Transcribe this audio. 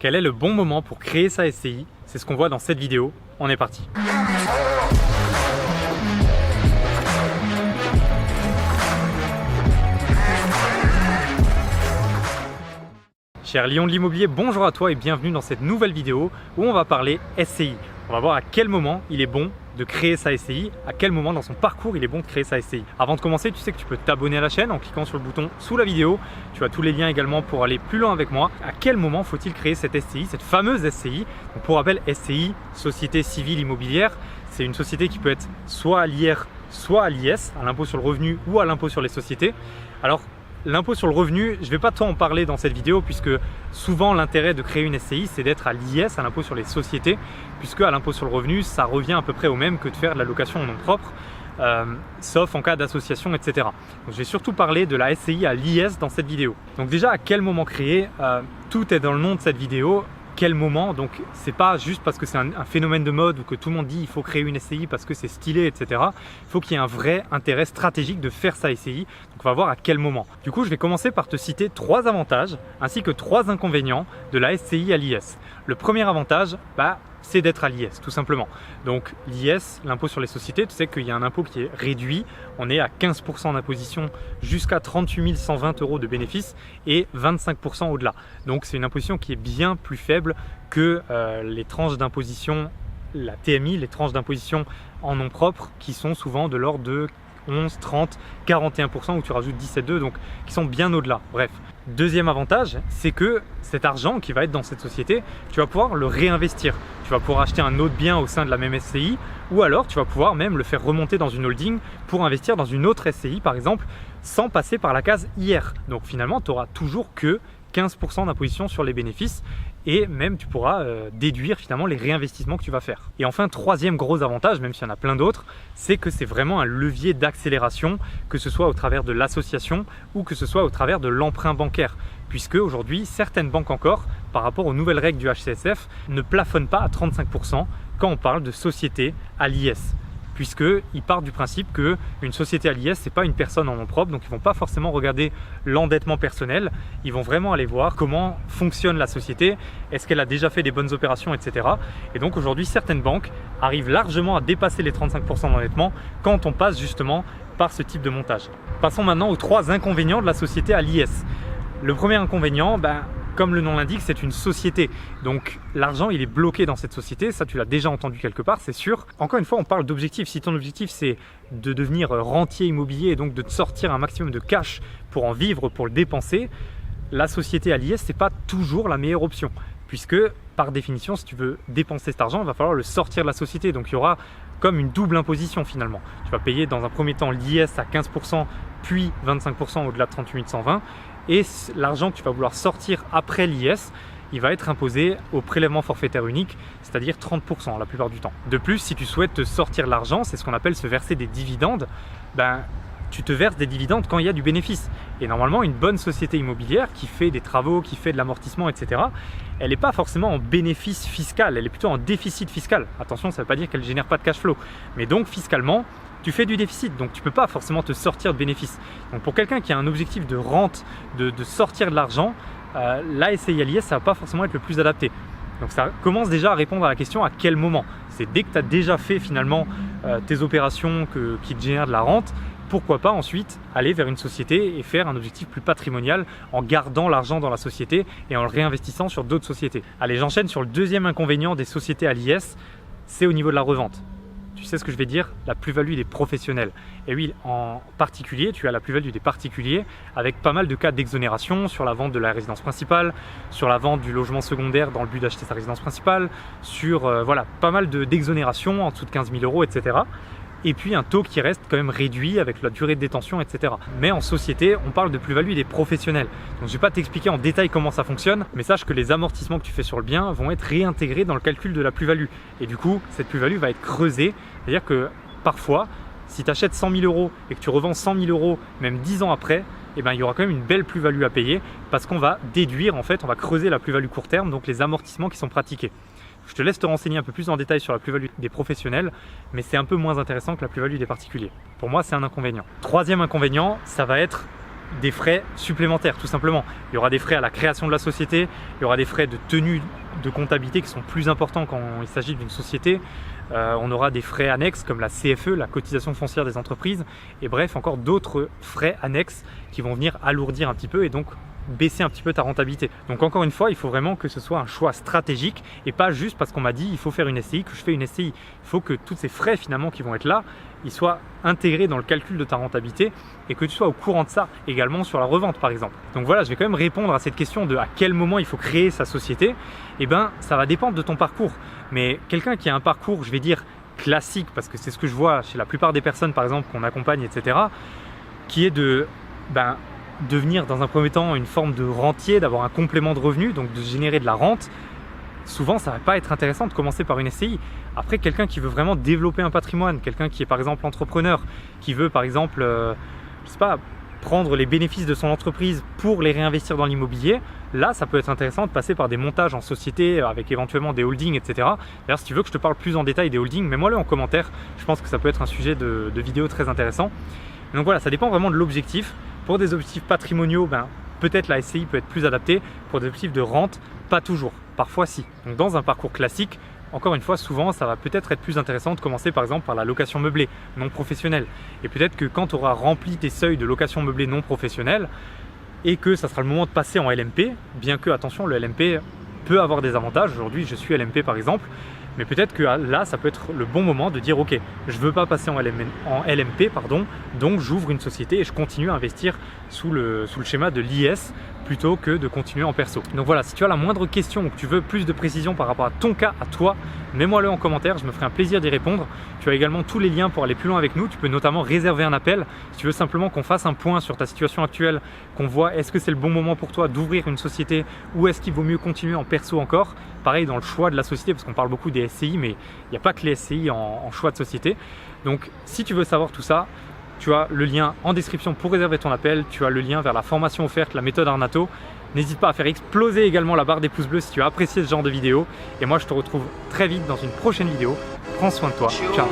Quel est le bon moment pour créer sa SCI? C'est ce qu'on voit dans cette vidéo. On est parti. Cher Lion de l'immobilier, bonjour à toi et bienvenue dans cette nouvelle vidéo où on va parler SCI. On va voir à quel moment il est bon de créer sa SCI, à quel moment dans son parcours il est bon de créer sa SCI. Avant de commencer, tu sais que tu peux t'abonner à la chaîne en cliquant sur le bouton sous la vidéo. Tu as tous les liens également pour aller plus loin avec moi. À quel moment faut-il créer cette SCI, cette fameuse SCI? Donc pour rappel, SCI, Société Civile Immobilière, c'est une société qui peut être soit à l'IR, soit à l'IS, à l'impôt sur le revenu ou à l'impôt sur les sociétés. Alors, l'impôt sur le revenu, je ne vais pas tant en parler dans cette vidéo puisque souvent l'intérêt de créer une SCI, c'est d'être à l'IS, à l'impôt sur les sociétés, puisque à l'impôt sur le revenu, ça revient à peu près au même que de faire de la location en nom propre, sauf en cas d'association, etc. Donc, je vais surtout parler de la SCI à l'IS dans cette vidéo. Donc déjà, à quel moment créer? Tout est dans le nom de cette vidéo. Quel moment? Donc c'est pas juste parce que c'est un phénomène de mode ou que tout le monde dit il faut créer une SCI parce que c'est stylé, etc. Il faut qu'il y ait un vrai intérêt stratégique de faire sa SCI. Donc on va voir à quel moment. Du coup, je vais commencer par te citer 3 avantages ainsi que 3 inconvénients de la SCI à l'IS. Le premier avantage, c'est d'être à l'IS tout simplement. Donc l'IS, l'impôt sur les sociétés, tu sais qu'il y a un impôt qui est réduit. On est à 15% d'imposition jusqu'à 38 120 € de bénéfices et 25% au-delà. Donc c'est une imposition qui est bien plus faible que les tranches d'imposition, la TMI, les tranches d'imposition en nom propre qui sont souvent de l'ordre de 11, 30, 41% où tu rajoutes 17,2, donc qui sont bien au-delà. Bref. Deuxième avantage, c'est que cet argent qui va être dans cette société, tu vas pouvoir le réinvestir. Tu vas pouvoir acheter un autre bien au sein de la même SCI ou alors tu vas pouvoir même le faire remonter dans une holding pour investir dans une autre SCI par exemple sans passer par la case IR. Donc finalement, tu n'auras toujours que 15% d'imposition sur les bénéfices et même tu pourras déduire finalement les réinvestissements que tu vas faire. Et enfin, troisième gros avantage, même s'il y en a plein d'autres, c'est que c'est vraiment un levier d'accélération, que ce soit au travers de l'association ou que ce soit au travers de l'emprunt bancaire. Puisque aujourd'hui, certaines banques encore, par rapport aux nouvelles règles du HCSF, ne plafonnent pas à 35% quand on parle de société à l'IS. Puisqu'ils partent du principe qu'une société à l'IS, ce n'est pas une personne en nom propre, donc ils ne vont pas forcément regarder l'endettement personnel, ils vont vraiment aller voir comment fonctionne la société, est-ce qu'elle a déjà fait des bonnes opérations, etc. Et donc aujourd'hui, certaines banques arrivent largement à dépasser les 35% d'endettement quand on passe justement par ce type de montage. Passons maintenant aux 3 inconvénients de la société à l'IS. Le premier inconvénient, comme le nom l'indique, c'est une société. Donc l'argent, il est bloqué dans cette société. Ça, tu l'as déjà entendu quelque part, c'est sûr. Encore une fois, on parle d'objectif. Si ton objectif, c'est de devenir rentier immobilier et donc de te sortir un maximum de cash pour en vivre, pour le dépenser, la société à l'IS, ce n'est pas toujours la meilleure option. Puisque, par définition, si tu veux dépenser cet argent, il va falloir le sortir de la société. Donc il y aura comme une double imposition finalement. Tu vas payer dans un premier temps l'IS à 15%, puis 25% au-delà de 38 120. Et l'argent que tu vas vouloir sortir après l'IS, il va être imposé au prélèvement forfaitaire unique, c'est-à-dire 30% la plupart du temps. De plus, si tu souhaites te sortir l'argent, c'est ce qu'on appelle se verser des dividendes, tu te verses des dividendes quand il y a du bénéfice. Et normalement, une bonne société immobilière qui fait des travaux, qui fait de l'amortissement, etc., elle n'est pas forcément en bénéfice fiscal, elle est plutôt en déficit fiscal. Attention, ça ne veut pas dire qu'elle ne génère pas de cash flow. Mais donc, fiscalement, tu fais du déficit, donc tu ne peux pas forcément te sortir de bénéfice. Donc pour quelqu'un qui a un objectif de rente, de sortir de l'argent, la SCI à l'IS, ça ne va pas forcément être le plus adapté. Donc ça commence déjà à répondre à la question à quel moment. C'est dès que tu as déjà fait finalement tes opérations qui te génèrent de la rente, pourquoi pas ensuite aller vers une société et faire un objectif plus patrimonial en gardant l'argent dans la société et en le réinvestissant sur d'autres sociétés. Allez, j'enchaîne sur le deuxième inconvénient des sociétés à l'IS, c'est au niveau de la revente. Tu sais ce que je vais dire? La plus-value des professionnels. Et oui, en particulier, tu as la plus-value des particuliers avec pas mal de cas d'exonération sur la vente de la résidence principale, sur la vente du logement secondaire dans le but d'acheter sa résidence principale, sur pas mal d'exonérations en dessous de 15 000 €, etc. Et puis un taux qui reste quand même réduit avec la durée de détention, etc. Mais en société, on parle de plus-value des professionnels. Donc je ne vais pas t'expliquer en détail comment ça fonctionne, mais sache que les amortissements que tu fais sur le bien vont être réintégrés dans le calcul de la plus-value. Et du coup, cette plus-value va être creusée. C'est-à-dire que parfois, si tu achètes 100 000 € et que tu revends 100 000 €, même 10 ans après, il y aura quand même une belle plus-value à payer parce qu'on va déduire, en fait, on va creuser la plus-value court terme, donc les amortissements qui sont pratiqués. Je te laisse te renseigner un peu plus en détail sur la plus-value des professionnels, mais c'est un peu moins intéressant que la plus-value des particuliers. Pour moi, c'est un inconvénient. Troisième inconvénient, ça va être des frais supplémentaires tout simplement. Il y aura des frais à la création de la société, il y aura des frais de tenue de comptabilité qui sont plus importants quand il s'agit d'une société. On aura des frais annexes comme la CFE, la cotisation foncière des entreprises, et bref encore d'autres frais annexes qui vont venir alourdir un petit peu et donc baisser un petit peu ta rentabilité. Donc encore une fois, il faut vraiment que ce soit un choix stratégique et pas juste parce qu'on m'a dit il faut faire une SCI que je fais une SCI. Il faut que tous ces frais finalement qui vont être là, ils soient intégrés dans le calcul de ta rentabilité et que tu sois au courant de ça également sur la revente par exemple. Donc voilà, je vais quand même répondre à cette question de à quel moment il faut créer sa société. Eh bien, ça va dépendre de ton parcours. Mais quelqu'un qui a un parcours, je vais dire classique, parce que c'est ce que je vois chez la plupart des personnes par exemple qu'on accompagne, etc., qui est de devenir dans un premier temps une forme de rentier, d'avoir un complément de revenu, donc de générer de la rente. Souvent, ça ne va pas être intéressant de commencer par une SCI. Après, quelqu'un qui veut vraiment développer un patrimoine, quelqu'un qui est par exemple entrepreneur, qui veut par exemple, je sais pas, prendre les bénéfices de son entreprise pour les réinvestir dans l'immobilier, là, ça peut être intéressant de passer par des montages en société avec éventuellement des holdings, etc. D'ailleurs, si tu veux que je te parle plus en détail des holdings, mets-moi-le en commentaire. Je pense que ça peut être un sujet de vidéo très intéressant. Donc voilà, ça dépend vraiment de l'objectif. Pour des objectifs patrimoniaux, peut-être la SCI peut être plus adaptée. Pour des objectifs de rente, pas toujours. Parfois si. Donc dans un parcours classique, encore une fois, souvent, ça va peut-être être plus intéressant de commencer par exemple par la location meublée non professionnelle. Et peut-être que quand tu auras rempli tes seuils de location meublée non professionnelle et que ça sera le moment de passer en LMP, bien que, attention, le LMP peut avoir des avantages. Aujourd'hui, je suis LMP par exemple. Mais peut-être que là, ça peut être le bon moment de dire ok, je ne veux pas passer en LMP, donc j'ouvre une société et je continue à investir sous le schéma de l'IS plutôt que de continuer en perso. Donc voilà, si tu as la moindre question ou que tu veux plus de précision par rapport à ton cas, à toi, mets-moi-le en commentaire, je me ferai un plaisir d'y répondre. Tu as également tous les liens pour aller plus loin avec nous. Tu peux notamment réserver un appel si tu veux simplement qu'on fasse un point sur ta situation actuelle, qu'on voit est-ce que c'est le bon moment pour toi d'ouvrir une société ou est-ce qu'il vaut mieux continuer en perso encore. Pareil dans le choix de la société, parce qu'on parle beaucoup des SCI, mais il n'y a pas que les SCI en choix de société. Donc si tu veux savoir tout ça, tu as le lien en description pour réserver ton appel, tu as le lien vers la formation offerte, la méthode Arnato. N'hésite pas à faire exploser également la barre des pouces bleus si tu as apprécié ce genre de vidéo. Et moi je te retrouve très vite dans une prochaine vidéo. Prends soin de toi, ciao.